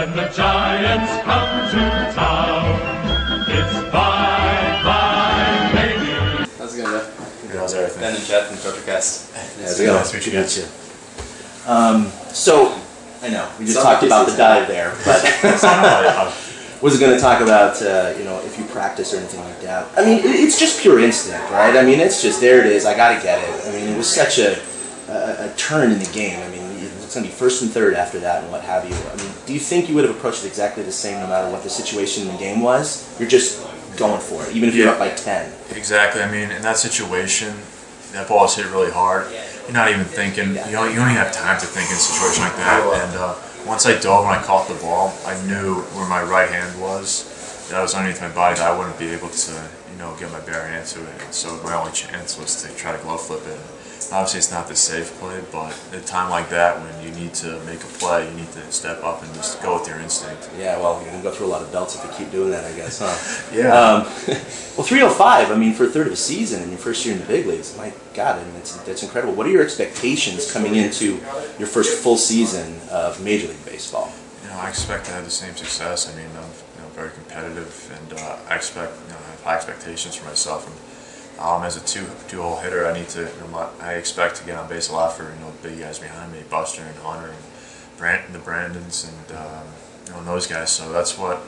When the Giants come to town, it's bye-bye, baby. How's it going, Jeff? How's everything? Ben and Jeff from Coachcast. How's it going? Nice to meet you. So, I know, we just talked about the dive there, but wasn't going to talk about, if you practice or anything like that. I mean, it's just pure instinct, right? I mean, it's just, there it is, I got to get it. I mean, it was such a turn in the game. I mean, it's going to be first and third after that and what have you. I mean, do you think you would have approached it exactly the same no matter what the situation in the game was? You're just going for it, even if you're up by 10. Exactly. I mean, in that situation, that ball is hit really hard. You're not even thinking, you don't even have time to think in a situation like that. And once I dove and I caught the ball, I knew where my right hand was. That was underneath my body that I wouldn't be able to, get my bare hand to it. And so my only chance was to try to glove flip it. Obviously, it's not the safe play, but at a time like that, when you need to make a play, you need to step up and just go with your instinct. Yeah, well, you're going to go through a lot of belts if you keep doing that, I guess, huh? Yeah. Well, 305, I mean, for a third of a season in your first year in the big leagues, my God, I mean, that's incredible. What are your expectations coming into your first full season of Major League Baseball? I expect to have the same success. I mean, I'm very competitive, and I expect, I have high expectations for myself. And, as a two-hole hitter, I expect to get on base a lot for the big guys behind me, Buster and Hunter and the Brandons and those guys. So that's what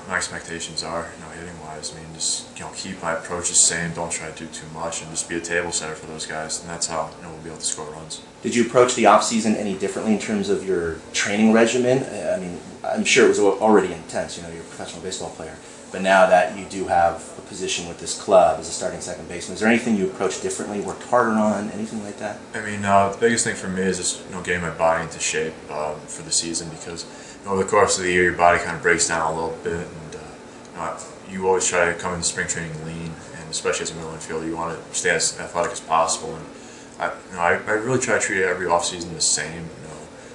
my expectations are, hitting-wise. I mean, just keep my approach the same. Don't try to do too much, and just be a table setter for those guys. And that's how we'll be able to score runs. Did you approach the off-season any differently in terms of your training regimen? I mean, I'm sure it was already intense. You're a professional baseball player. But now that you do have a position with this club as a starting second baseman, is there anything you approached differently, worked harder on, anything like that? I mean, the biggest thing for me is just getting my body into shape for the season, because over the course of the year your body kind of breaks down a little bit, and you always try to come into spring training lean, and especially as a middle infielder, you want to stay as athletic as possible. And I really try to treat every offseason the same.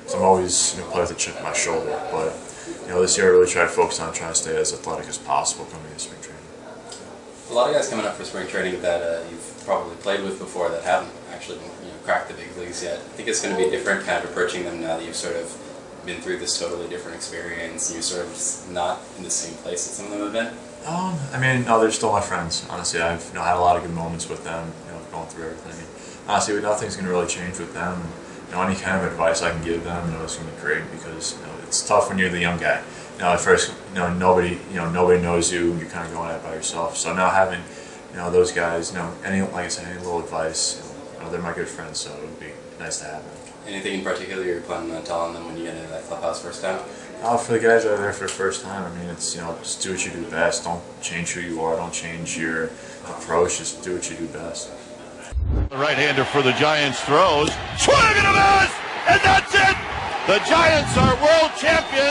So I'm always play with a chip on my shoulder, but. This year I really try to focus on trying to stay as athletic as possible coming into spring training. A lot of guys coming up for spring training that you've probably played with before that haven't actually cracked the big leagues yet. I think it's going to be different kind of approaching them now that you've sort of been through this totally different experience and you're sort of just not in the same place that some of them have been. I mean, no, they're still my friends. Honestly, I've had a lot of good moments with them, going through everything. Honestly, nothing's going to really change with them. Any kind of advice I can give them, it's going to be great, because it's tough when you're the young guy. At first, nobody knows you. You're kind of going at it by yourself. So now having, those guys, like I said, any little advice, they're my good friends. So it would be nice to have them. Anything in particular you're planning on telling them when you get into that clubhouse first time? For the guys that are there for the first time, I mean, it's just do what you do best. Don't change who you are. Don't change your approach. Just do what you do best. The right-hander for the Giants throws. Swing and a miss! And that's it! The Giants are world champions!